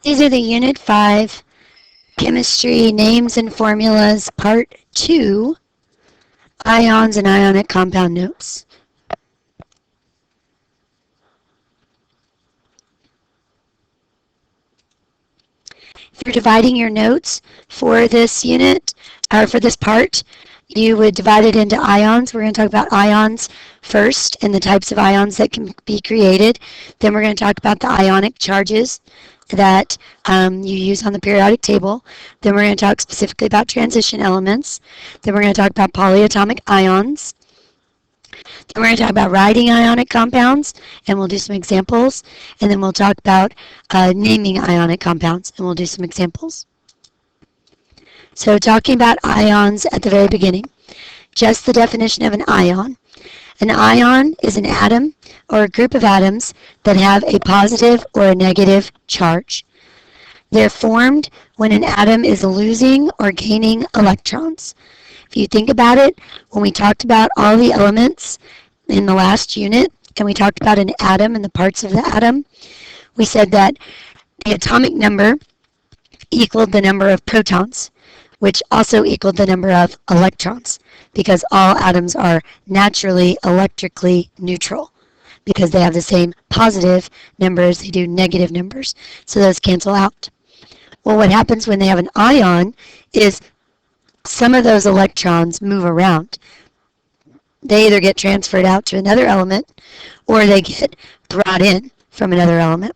These are the Unit 5 Chemistry Names and Formulas Part 2 Ions and Ionic Compound Notes. If you're dividing your notes for this unit, or for this part, you would divide it into ions. We're going to talk about ions first and the types of ions that can be created. Then we're going to talk about the ionic charges that you use on the periodic table. Then we're going to talk specifically about transition elements. Then we're going to talk about polyatomic ions. Then we're going to talk about writing ionic compounds, and we'll do some examples. And then we'll talk about naming ionic compounds, and we'll do some examples. So talking about ions at the very beginning, just the definition of an ion. An ion is an atom or a group of atoms that have a positive or a negative charge. They're formed when an atom is losing or gaining electrons. If you think about it, when we talked about all the elements in the last unit, and we talked about an atom and the parts of the atom, we said that the atomic number equaled the number of protons, which also equaled the number of electrons, because all atoms are naturally electrically neutral, because they have the same positive number as they do negative numbers, so those cancel out. Well, what happens when they have an ion is some of those electrons move around. They either get transferred out to another element, or they get brought in from another element.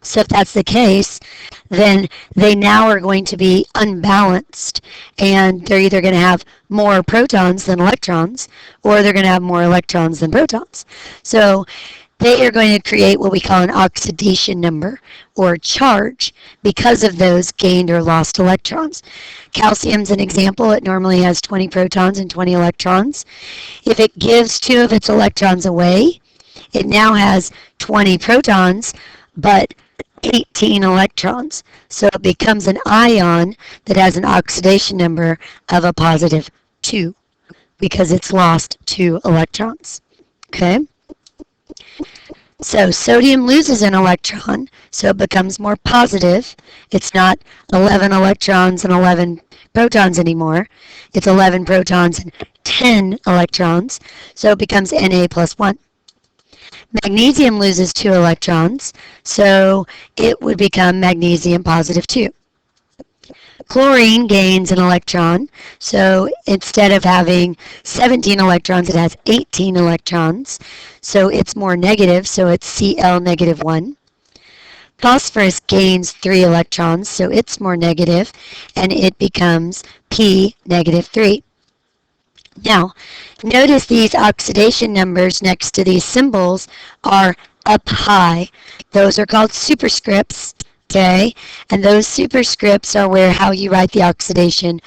So if that's the case, then they now are going to be unbalanced, and they're either going to have more protons than electrons, or they're going to have more electrons than protons. So they are going to create what we call an oxidation number, or charge, because of those gained or lost electrons. Calcium's an example. It normally has 20 protons and 20 electrons. If it gives 2 of its electrons away, it now has 20 protons, but 18 electrons. So it becomes an ion that has an oxidation number of a positive 2 because it's lost 2 electrons. Okay? So sodium loses an electron, so it becomes more positive. It's not 11 electrons and 11 protons anymore. It's 11 protons and 10 electrons, so it becomes Na plus 1. Magnesium loses 2 electrons, so it would become magnesium positive 2. Chlorine gains an electron, so instead of having 17 electrons, it has 18 electrons, so it's more negative, so it's Cl negative 1. Phosphorus gains 3 electrons, so it's more negative, and it becomes P negative 3. Now, notice these oxidation numbers next to these symbols are up high. Those are called superscripts, okay? And those superscripts are how you write the oxidation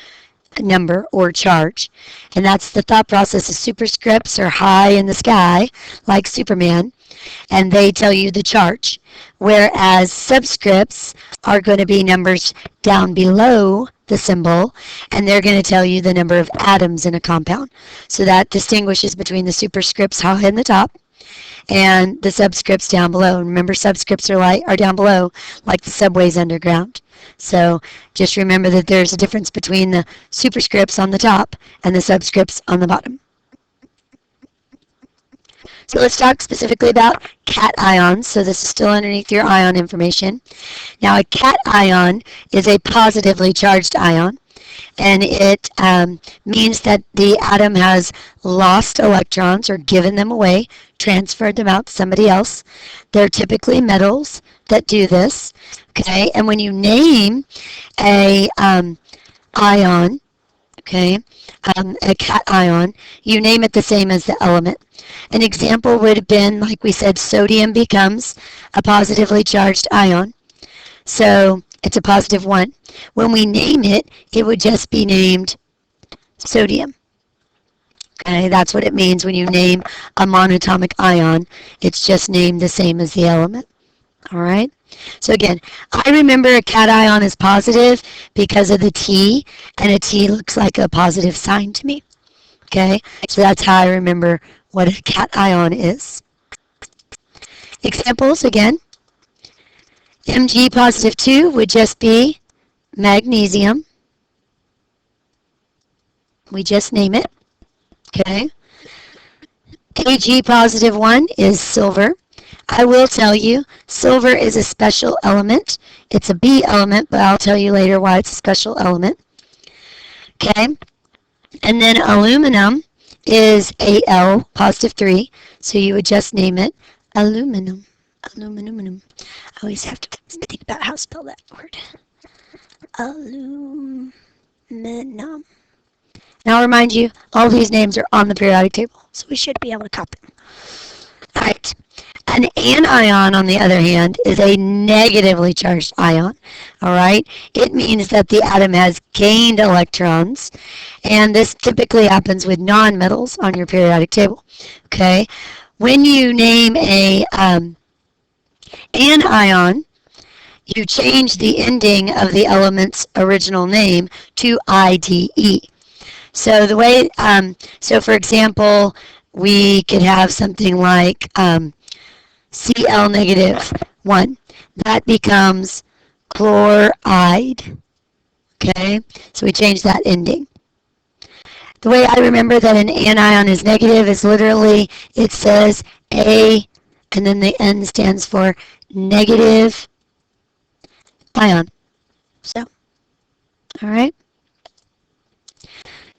number or charge. And that's the thought process. The superscripts are high in the sky, like Superman, and they tell you the charge. Whereas subscripts are going to be numbers down below the symbol, and they're going to tell you the number of atoms in a compound. So that distinguishes between the superscripts high in the top and the subscripts down below. And remember, subscripts are down below, like the subways underground. So just remember that there's a difference between the superscripts on the top and the subscripts on the bottom. So let's talk specifically about cations. So this is still underneath your ion information. Now a cation is a positively charged ion, and it means that the atom has lost electrons or given them away, transferred them out to somebody else. They're typically metals that do this. Okay, and when you name a ion, okay, a cation, you name it the same as the element. An example would have been, like we said, sodium becomes a positively charged ion. So it's a positive 1. When we name it, it would just be named sodium. Okay, that's what it means when you name a monatomic ion. It's just named the same as the element. All right? So again, I remember a cation is positive because of the T, and a T looks like a positive sign to me. Okay, so that's how I remember what a cation is. Examples again. Mg positive 2 would just be magnesium. We just name it. Okay. Ag positive 1 is silver. I will tell you, silver is a special element. It's a B element, but I'll tell you later why it's a special element. Okay. And then aluminum is Al positive 3, so you would just name it aluminum. Aluminum. I always have to think about how to spell that word. Aluminum. And I'll remind you, all these names are on the periodic table, so we should be able to copy them. All right. An anion, on the other hand, is a negatively charged ion. All right. It means that the atom has gained electrons, and this typically happens with nonmetals on your periodic table. Okay. When you name a anion, you change the ending of the element's original name to IDE. So the way, so for example, we could have something like Cl negative 1. That becomes chloride. Okay, so we change that ending. The way I remember that an anion is negative is literally, it says A, and then the N stands for negative ion. So, all right.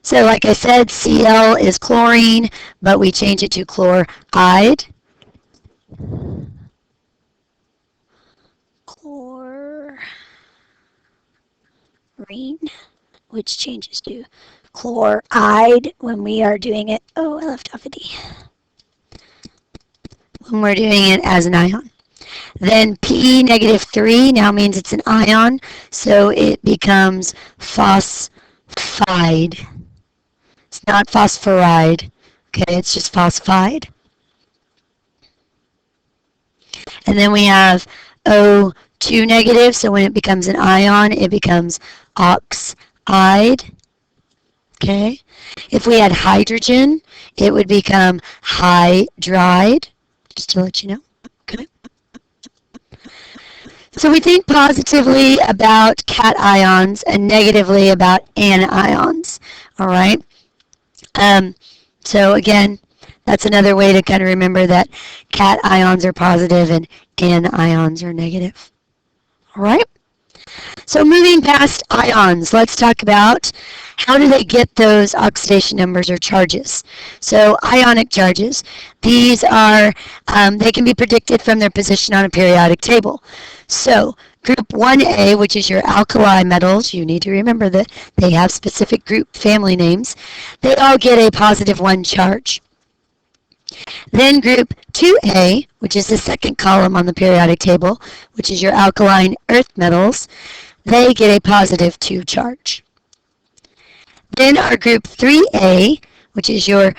So like I said, Cl is chlorine, but we change it to chloride. Chlorine, which changes to chloride when we are doing it. Oh, I left off a D. When we're doing it as an ion. Then P negative 3 now means it's an ion, so it becomes phosphide. It's not phosphoride, okay, it's just phosphide. And then we have O2 negative, so when it becomes an ion, it becomes oxide, okay. If we had hydrogen, it would become hydride, just to let you know, okay. So we think positively about cations and negatively about anions, all right? So again, that's another way to kind of remember that cations are positive and anions are negative. All right? So moving past ions, let's talk about how do they get those oxidation numbers or charges. So ionic charges, these are, they can be predicted from their position on a periodic table. So group 1A, which is your alkali metals, you need to remember that they have specific group family names. They all get a positive 1 charge. Then group 2A, which is the second column on the periodic table, which is your alkaline earth metals, they get a positive 2 charge. Then our group 3A, which is your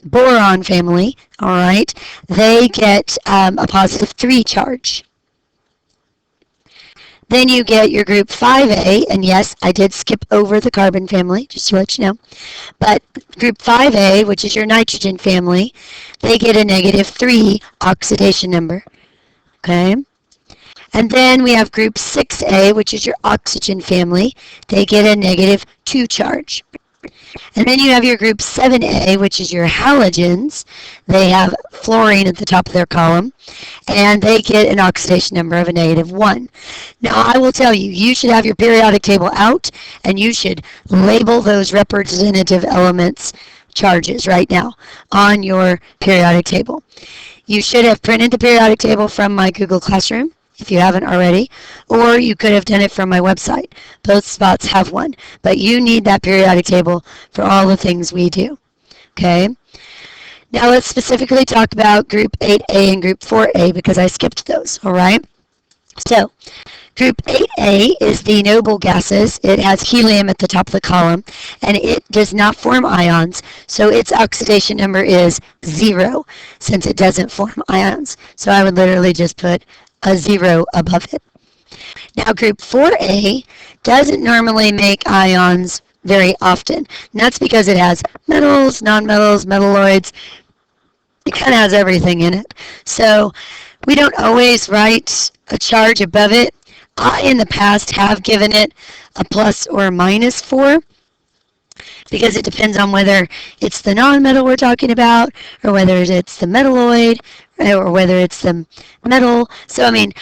boron family, all right, they get a positive 3 charge. Then you get your group 5A, and yes, I did skip over the carbon family, just to let you know. But group 5A, which is your nitrogen family, they get a negative 3 oxidation number, okay? And then we have group 6A, which is your oxygen family. They get a negative 2 charge. And then you have your group 7A, which is your halogens. They have fluorine at the top of their column, and they get an oxidation number of a negative 1. Now, I will tell you, you should have your periodic table out, and you should label those representative elements charges right now on your periodic table. You should have printed the periodic table from my Google Classroom, if you haven't already, or you could have done it from my website. Both spots have one, but you need that periodic table for all the things we do, okay? Now let's specifically talk about group 8A and group 4A because I skipped those, all right? So, group 8A is the noble gases. It has helium at the top of the column, and it does not form ions, so its oxidation number is 0 since it doesn't form ions. So I would literally just put a 0 above it. Now group 4A doesn't normally make ions very often. And that's because it has metals, nonmetals, metalloids. It kind of has everything in it. So We don't always write a charge above it. I, in the past, have given it a plus or a minus 4 because it depends on whether it's the nonmetal we're talking about or whether it's the metalloid or whether it's the metal. So, I mean,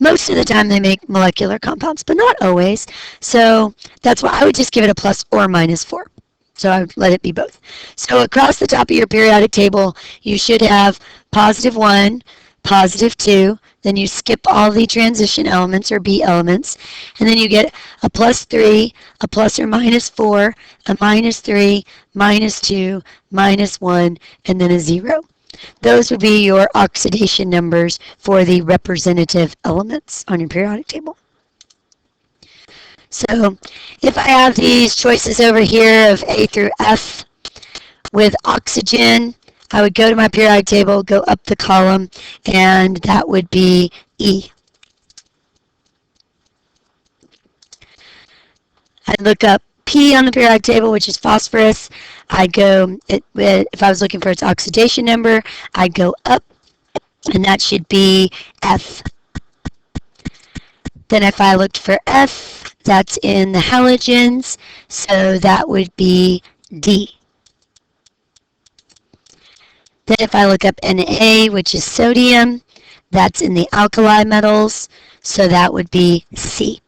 most of the time they make molecular compounds, but not always. So that's why I would just give it a plus or minus 4. So I would let it be both. So across the top of your periodic table, you should have positive 1, positive 2, then you skip all the transition elements or B elements, and then you get a plus 3, a plus or minus 4, a minus 3, minus 2, minus 1, and then a 0. Those would be your oxidation numbers for the representative elements on your periodic table. So if I have these choices over here of A through F with oxygen, I would go to my periodic table, go up the column, and that would be E. I'd look up P on the periodic table, which is phosphorus. I'd go, if I was looking for its oxidation number, I'd go up, and that should be F. Then if I looked for F, that's in the halogens, so that would be D. Then if I look up Na, which is sodium, that's in the alkali metals, so that would be C.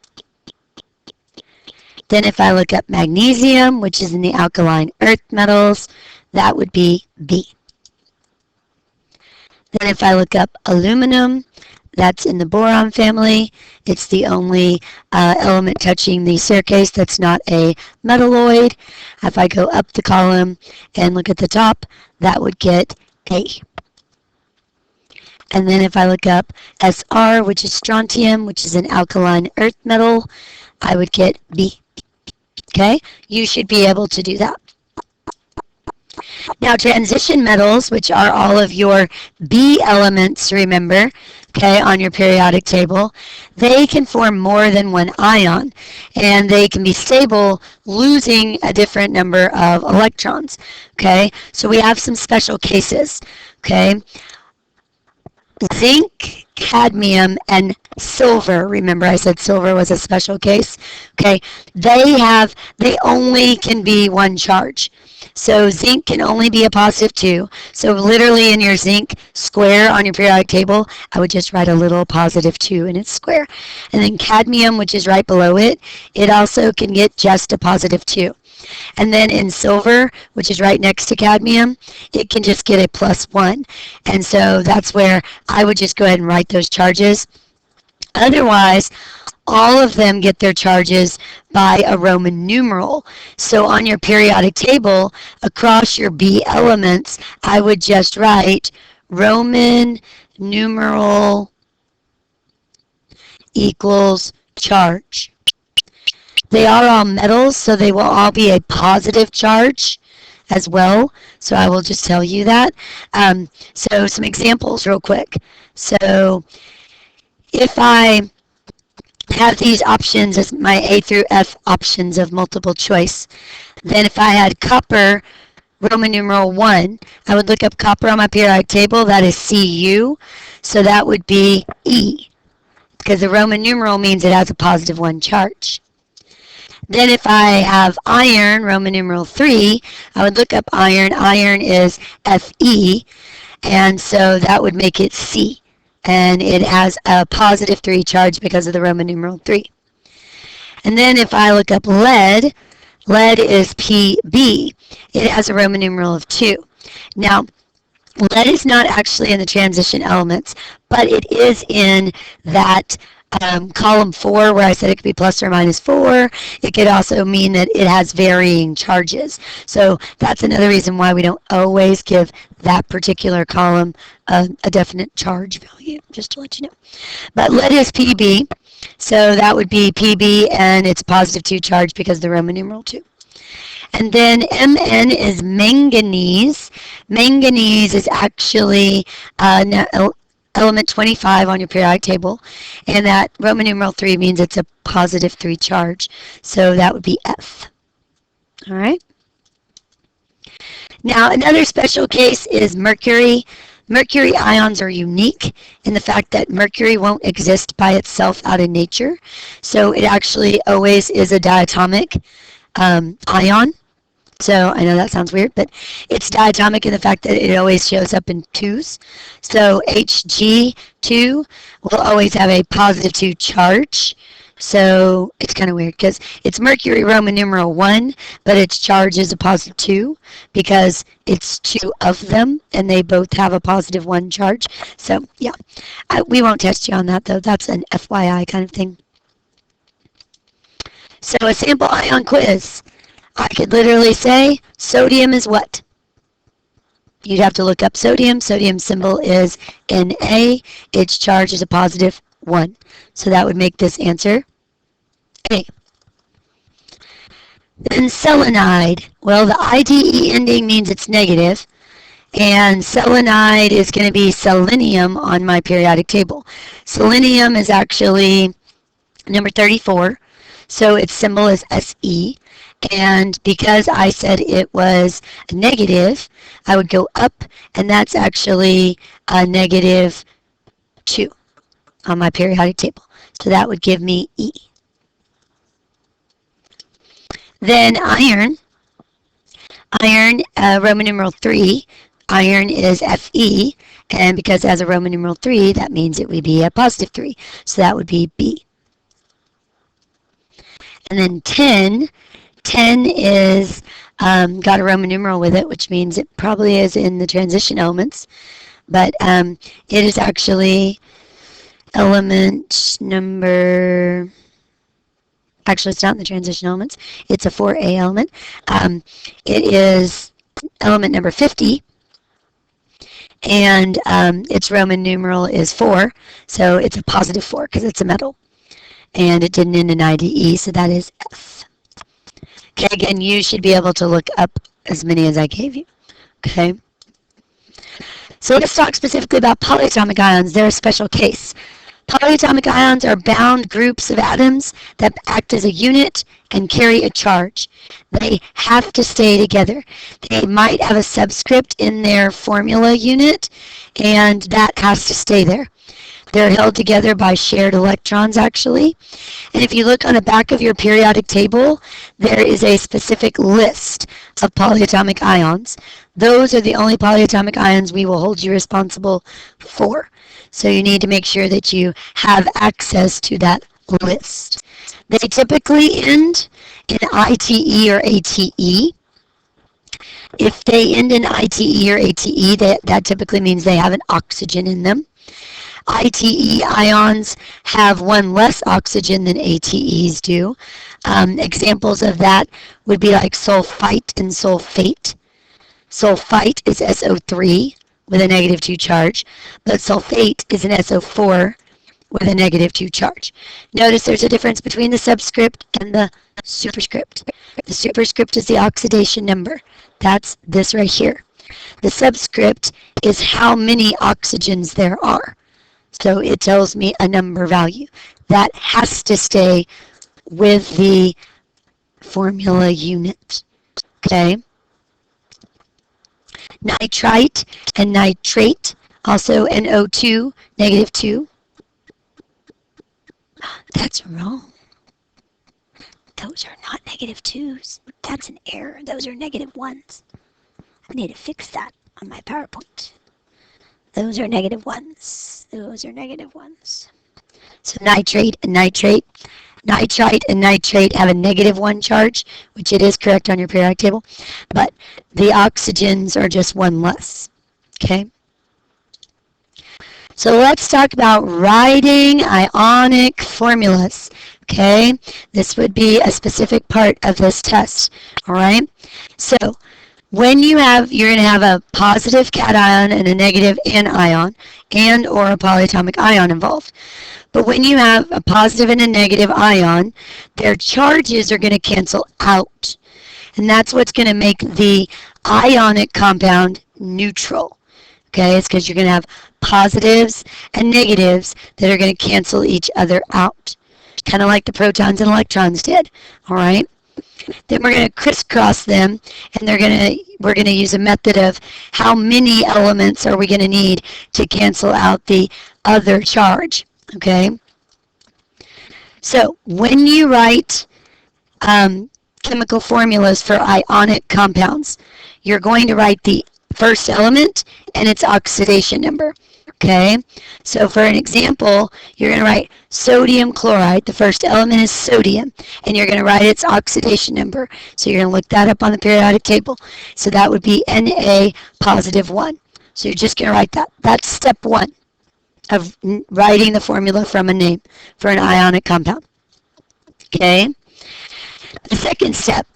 Then if I look up magnesium, which is in the alkaline earth metals, that would be B. Then if I look up aluminum, that's in the boron family. It's the only element touching the staircase that's not a metalloid. If I go up the column and look at the top, that would get A. And then if I look up Sr, which is strontium, which is an alkaline earth metal, I would get B. Okay? You should be able to do that. Now, transition metals, which are all of your B elements, remember, okay, on your periodic table, they can form more than one ion, and they can be stable, losing a different number of electrons, okay? So we have some special cases, okay? Zinc, cadmium, and silver. Remember I said silver was a special case? Okay, they only can be one charge. So zinc can only be a positive 2. So literally in your zinc square on your periodic table, I would just write a little positive 2 in its square. And then cadmium, which is right below it, it also can get just a positive 2. And then in silver, which is right next to cadmium, it can just get a plus 1. And so that's where I would just go ahead and write those charges. Otherwise, all of them get their charges by a Roman numeral. So on your periodic table, across your B elements, I would just write Roman numeral equals charge. They are all metals, so they will all be a positive charge as well. So I will just tell you that. So some examples real quick. So if I have these options as my A through F options of multiple choice, then if I had copper, Roman numeral 1, I would look up copper on my periodic table. That is Cu. So that would be E, because the Roman numeral means it has a positive 1 charge. Then if I have iron, Roman numeral 3, I would look up iron. Iron is Fe, and so that would make it C. And it has a positive 3 charge because of the Roman numeral 3. And then if I look up lead, lead is Pb. It has a Roman numeral of 2. Now, lead is not actually in the transition elements, but it is in that column 4 where I said it could be plus or minus 4. It could also mean that it has varying charges. So that's another reason why we don't always give that particular column a definite charge value, just to let you know. But lead is Pb, so that would be Pb, and it's positive 2 charge because of the Roman numeral 2. And then Mn is manganese. Manganese is actually element 25 on your periodic table, and that Roman numeral 3 means it's a positive 3 charge, so that would be F. All right. Now, another special case is mercury. Mercury ions are unique in the fact that mercury won't exist by itself out in nature. So it actually always is a diatomic ion. So I know that sounds weird, but it's diatomic in the fact that it always shows up in twos. So Hg2 will always have a positive 2 charge. So it's kind of weird because it's mercury Roman numeral 1, but its charge is a positive 2 because it's two of them and they both have a positive 1 charge. So yeah, we won't test you on that though. That's an FYI kind of thing. So a sample ion quiz. I could literally say sodium is what? You'd have to look up sodium. Sodium symbol is Na. Its charge is a positive 1. So that would make this answer A. Then selenide. Well, the IDE ending means it's negative. And selenide is going to be selenium on my periodic table. Selenium is actually number 34. So its symbol is Se. And because I said it was a negative, I would go up, and that's actually a negative 2 on my periodic table. So that would give me E. Then iron. Iron, Roman numeral 3. Iron is Fe, and because it has a Roman numeral 3, that means it would be a positive 3. So that would be B. And then tin. Tin is got a Roman numeral with it, which means it probably is in the transition elements. But it is actually element number... Actually, it's not in the transition elements. It's a 4A element. It is element number 50. And its Roman numeral is 4. So it's a positive 4 because it's a metal. And it didn't end in IDE, so that is F. Okay, again, you should be able to look up as many as I gave you. Okay. So let's talk specifically about polyatomic ions. They're a special case. Polyatomic ions are bound groups of atoms that act as a unit and carry a charge. They have to stay together. They might have a subscript in their formula unit, and that has to stay there. They're held together by shared electrons, actually. And if you look on the back of your periodic table, there is a specific list of polyatomic ions. Those are the only polyatomic ions we will hold you responsible for. So you need to make sure that you have access to that list. They typically end in ITE or ATE. If they end in ITE or ATE, that typically means they have an oxygen in them. ITE ions have one less oxygen than ATEs do. Examples of that would be like sulfite and sulfate. Sulfite is SO3 with a negative 2 charge, but sulfate is an SO4 with a negative 2 charge. Notice there's a difference between the subscript and the superscript. The superscript is the oxidation number. That's this right here. The subscript is how many oxygens there are. So it tells me a number value. That has to stay with the formula unit. Okay? Nitrite and nitrate, also NO2, negative 2. That's wrong. Those are not negative 2s. That's an error. Those are negative 1s. I need to fix that on my PowerPoint. Those are negative 1s. Those are negative 1s. So nitrate and nitrate. Nitrite and nitrate have a negative 1 charge, which it is correct on your periodic table, but the oxygens are just one less. Okay? So let's talk about writing ionic formulas. Okay? This would be a specific part of this test. All right? So when you're going to have a positive cation and a negative anion and or a polyatomic ion involved. But when you have a positive and a negative ion, their charges are going to cancel out. And that's what's going to make the ionic compound neutral. Okay, it's because you're going to have positives and negatives that are going to cancel each other out. Kind of like the protons and electrons did. All right. Then we're going to crisscross them, and we're going to use a method of how many elements are we going to need to cancel out the other charge. Okay? So when you write chemical formulas for ionic compounds, you're going to write the first element and its oxidation number. Okay, so for an example, you're going to write sodium chloride. The first element is sodium, and you're going to write its oxidation number. So you're going to look that up on the periodic table. So that would be Na positive 1. So you're just going to write that. That's step 1 of writing the formula from a name for an ionic compound. Okay, the second step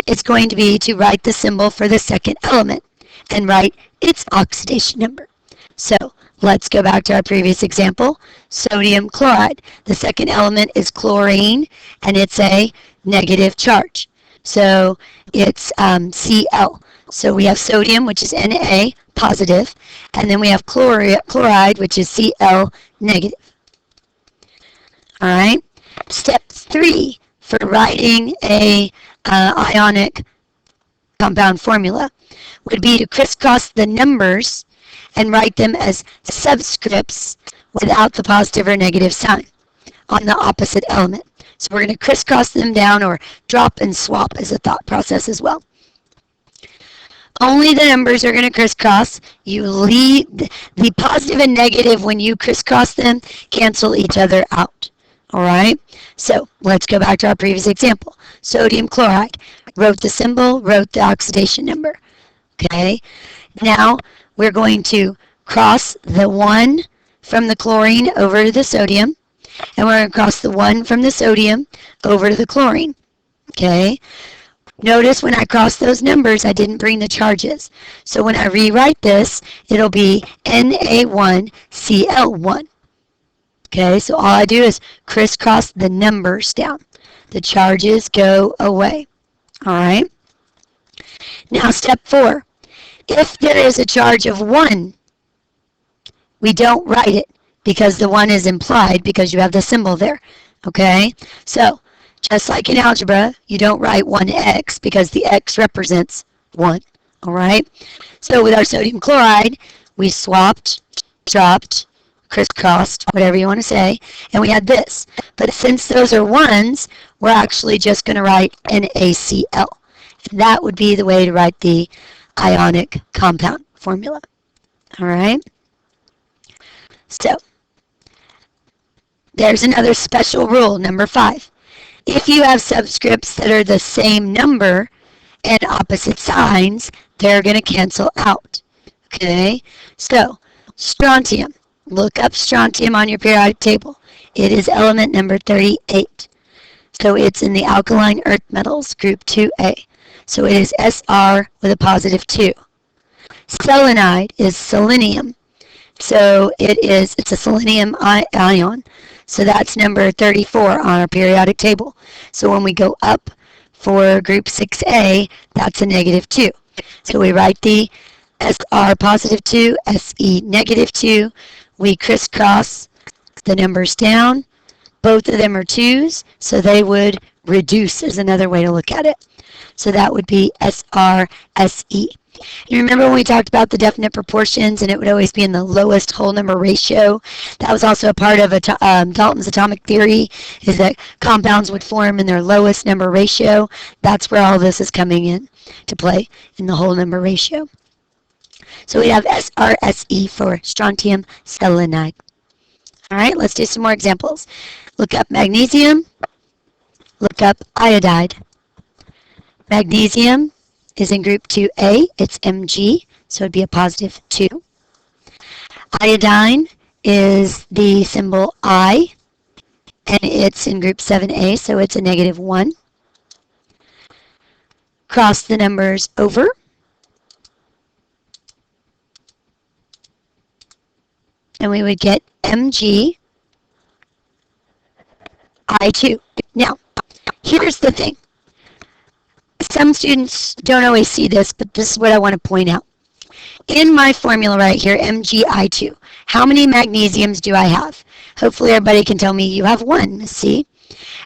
is going to be to write the symbol for the second element and write its oxidation number. So let's go back to our previous example, sodium chloride. The second element is chlorine, and it's a negative charge. So it's Cl. So we have sodium, which is Na, positive, and then we have chloride, which is Cl, negative. All right. Step 3 for writing a ionic compound formula would be to crisscross the numbers and write them as subscripts without the positive or negative sign on the opposite element. So we're going to crisscross them down, or drop and swap as a thought process as well. Only the numbers are going to crisscross. You leave the positive and negative when you crisscross them, cancel each other out. All right, so let's go back to our previous example. Sodium chloride. Wrote the symbol, wrote the oxidation number. Okay, now we're going to cross the 1 from the chlorine over to the sodium, and we're going to cross the 1 from the sodium over to the chlorine. Okay, notice when I cross those numbers, I didn't bring the charges. So when I rewrite this, it'll be Na1Cl1. Okay, so all I do is crisscross the numbers down. The charges go away. All right. Now step 4. If there is a charge of 1, we don't write it because the 1 is implied because you have the symbol there. Okay, so just like in algebra, you don't write 1x because the x represents 1. All right. So with our sodium chloride, we swapped, dropped, crisscrossed, whatever you want to say, and we had this. But since those are 1s, we're actually just going to write NaCl. And that would be the way to write the ionic compound formula. All right? So, there's another special rule, number 5. If you have subscripts that are the same number and opposite signs, they're going to cancel out. Okay? So, strontium. Look up strontium on your periodic table. It is element number 38. So it's in the alkaline earth metals, group 2A. So it is Sr with a positive 2. Selenide is selenium. So it's a selenium ion. So that's number 34 on our periodic table. So when we go up for group 6A, that's a negative 2. So we write the Sr positive 2, Se negative 2. We crisscross the numbers down. Both of them are 2s, so they would reduce is another way to look at it. So that would be SRSE. You remember when we talked about the definite proportions and it would always be in the lowest whole number ratio? That was also a part of Dalton's atomic theory, is that compounds would form in their lowest number ratio. That's where all this is coming in to play, in the whole number ratio. So we have SRSE for strontium selenide. All right, let's do some more examples. Look up magnesium. Look up iodide. Magnesium is in group 2A. It's Mg, so it'd be a positive 2. Iodine is the symbol I, and it's in group 7A, so it's a negative 1. Cross the numbers over. And we would get Mg I2. Now, here's the thing. Some students don't always see this, but this is what I want to point out. In my formula right here, MgI2, how many magnesiums do I have? Hopefully everybody can tell me you have 1, see?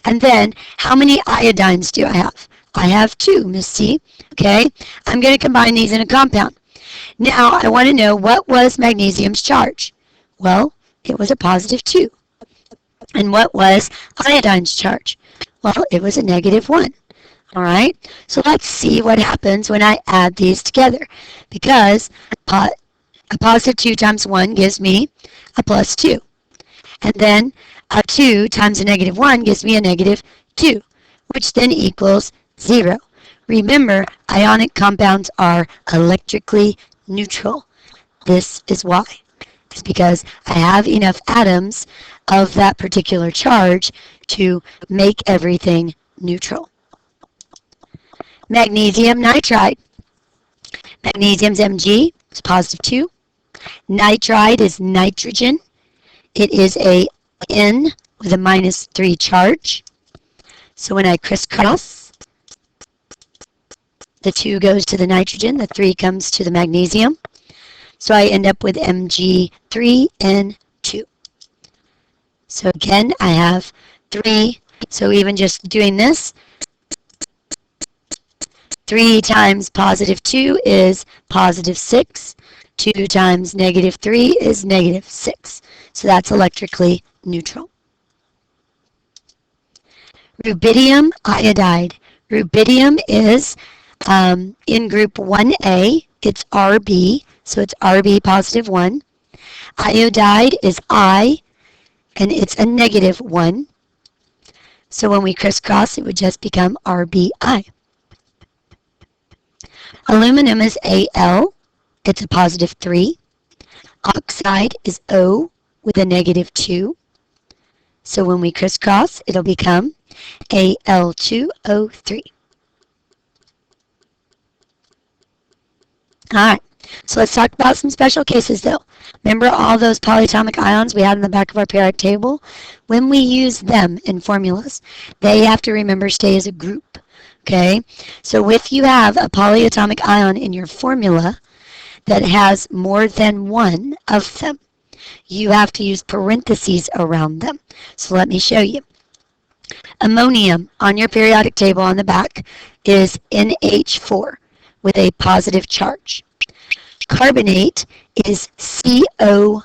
And then, how many iodines do I have? I have 2, Miss C. Okay, I'm going to combine these in a compound. Now, I want to know, what was magnesium's charge? Well, it was a positive 2. And what was iodine's charge? Well, it was a negative 1. All right, so let's see what happens when I add these together. Because a positive 2 times 1 gives me a plus 2. And then a 2 times a negative 1 gives me a negative 2, which then equals 0. Remember, ionic compounds are electrically neutral. This is why. It's because I have enough atoms of that particular charge to make everything neutral. Magnesium nitride. Magnesium's Mg is positive 2. Nitride is nitrogen. It is a N with a minus 3 charge. So when I crisscross, the 2 goes to the nitrogen, the 3 comes to the magnesium. So I end up with Mg3N2. So again, I have 3. So even just doing this, 3 times positive 2 is positive 6. 2 times negative 3 is negative 6. So that's electrically neutral. Rubidium iodide. Rubidium is in group 1A. It's Rb, so it's Rb positive 1. Iodide is I, and it's a negative 1. So when we crisscross, it would just become Rbi. Aluminum is Al. It's a positive 3. Oxide is O with a negative 2. So when we crisscross, it'll become Al2O3. All right, so let's talk about some special cases though. Remember all those polyatomic ions we had in the back of our periodic table? When we use them in formulas, they have to remember stay as a group. Okay, so if you have a polyatomic ion in your formula that has more than one of them, you have to use parentheses around them. So let me show you. Ammonium on your periodic table on the back is NH4 with a positive charge. Carbonate is CO3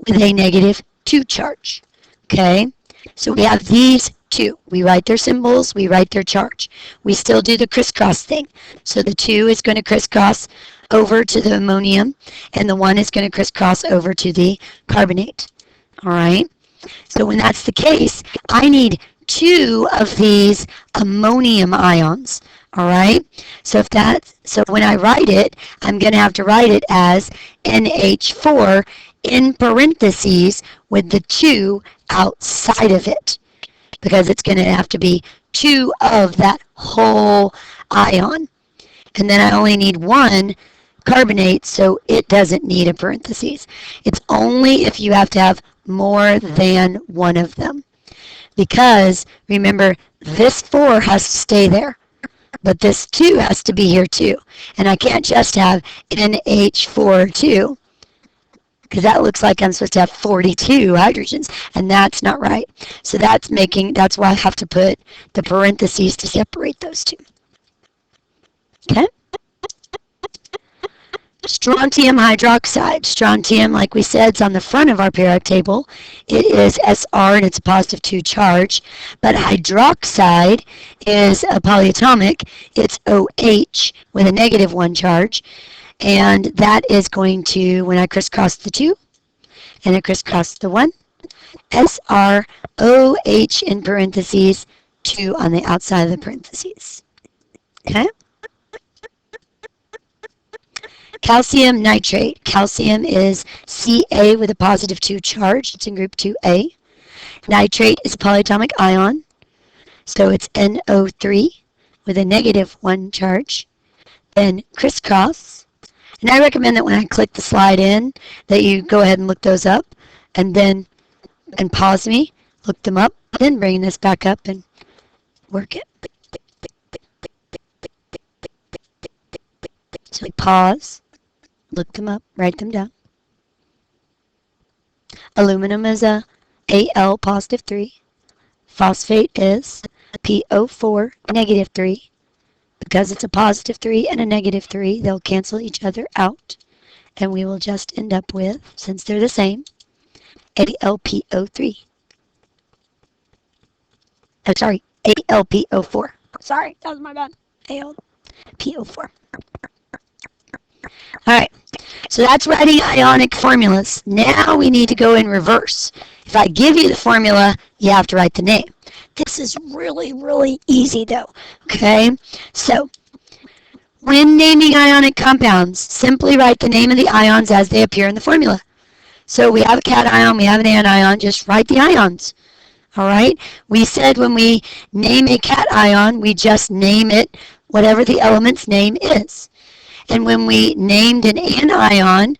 with a negative 2 charge. Okay, so we have these 2. We write their symbols, we write their charge. We still do the crisscross thing. So the 2 is going to crisscross over to the ammonium, and the 1 is going to crisscross over to the carbonate. All right? So when that's the case, I need 2 of these ammonium ions. All right? So when I write it, I'm going to have to write it as NH4 in parentheses with the 2 outside of it, because it's going to have to be 2 of that whole ion. And then I only need 1 carbonate, so it doesn't need a parentheses. It's only if you have to have more than one of them. Because, remember, this 4 has to stay there, but this 2 has to be here too. And I can't just have NH4 2, because that looks like I'm supposed to have 42 hydrogens, and that's not right. So that's why I have to put the parentheses to separate those 2. Okay? Strontium hydroxide. Strontium, like we said, is on the front of our periodic table. It is Sr, and it's a positive 2 charge. But hydroxide is a polyatomic. It's OH with a negative 1 charge. And that is going to, when I crisscross the 2, and I crisscross the 1, SrOH in parentheses, 2 on the outside of the parentheses. Okay? Calcium nitrate. Calcium is Ca with a positive 2 charge. It's in group 2A. Nitrate is a polyatomic ion. So it's NO3 with a negative 1 charge. Then crisscross. And I recommend that when I click the slide in, that you go ahead and look those up, and pause me, look them up, then bring this back up and work it. So we pause, look them up, write them down. Aluminum is a Al positive 3. Phosphate is PO4 negative 3. Because it's a positive 3 and a negative 3, they'll cancel each other out. And we will just end up with, since they're the same, AlPO3. Oh, sorry, AlPO4. Sorry, that was my bad. AlPO4. Alright, so that's writing ionic formulas. Now we need to go in reverse. If I give you the formula, you have to write the name. This is really, really easy though. Okay, so when naming ionic compounds, simply write the name of the ions as they appear in the formula. So we have a cation, we have an anion, just write the ions. Alright, we said when we name a cation, we just name it whatever the element's name is. And when we named an anion,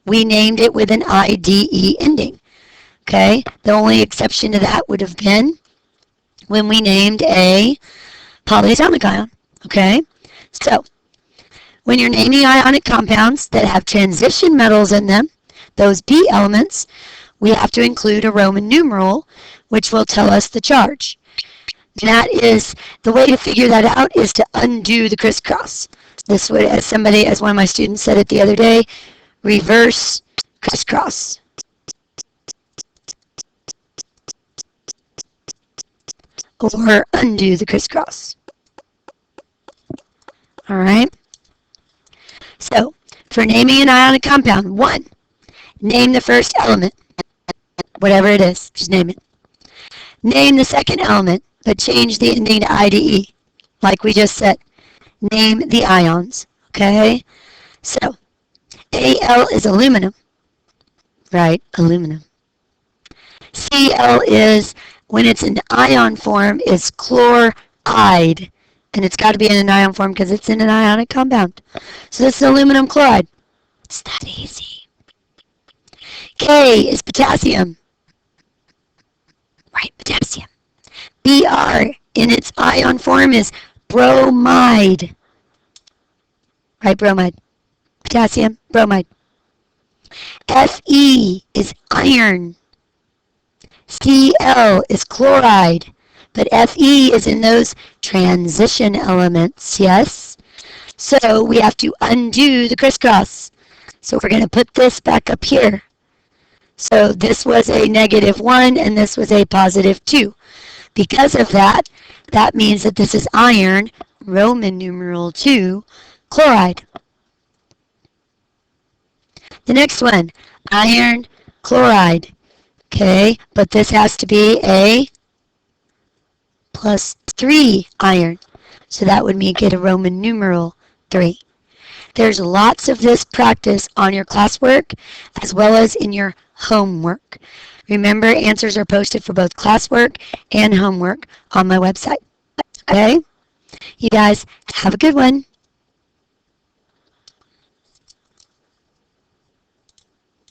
we named it with an IDE ending. Okay, the only exception to that would have been when we named a polyatomic ion. Okay, so when you're naming ionic compounds that have transition metals in them, those B elements, we have to include a Roman numeral, which will tell us the charge. And that is, the way to figure that out is to undo the crisscross. This would, as one of my students said it the other day, reverse crisscross. Or undo the crisscross. Alright? So, for naming an ionic compound, 1, name the first element. Whatever it is, just name it. Name the second element, but change the ending to IDE, like we just said. Name the ions, okay? So, Al is aluminum, right? Aluminum. Cl is, when it's in ion form, is chloride. And it's got to be in an ion form because it's in an ionic compound. So this is aluminum chloride. It's that easy. K is potassium. Right, potassium. Br in its ion form is bromide. Right, bromide. Potassium, bromide. Fe is iron. Cl is chloride. But Fe is in those transition elements, yes? So we have to undo the crisscross. So we're going to put this back up here. So this was a -1 and this was a +2. Because of that, that means that this is iron, Roman numeral 2, chloride. The next one, iron chloride. Okay, but this has to be a +3 iron. So that would make it a Roman numeral 3. There's lots of this practice on your classwork as well as in your homework. Remember, answers are posted for both classwork and homework on my website. Okay? You guys, have a good one.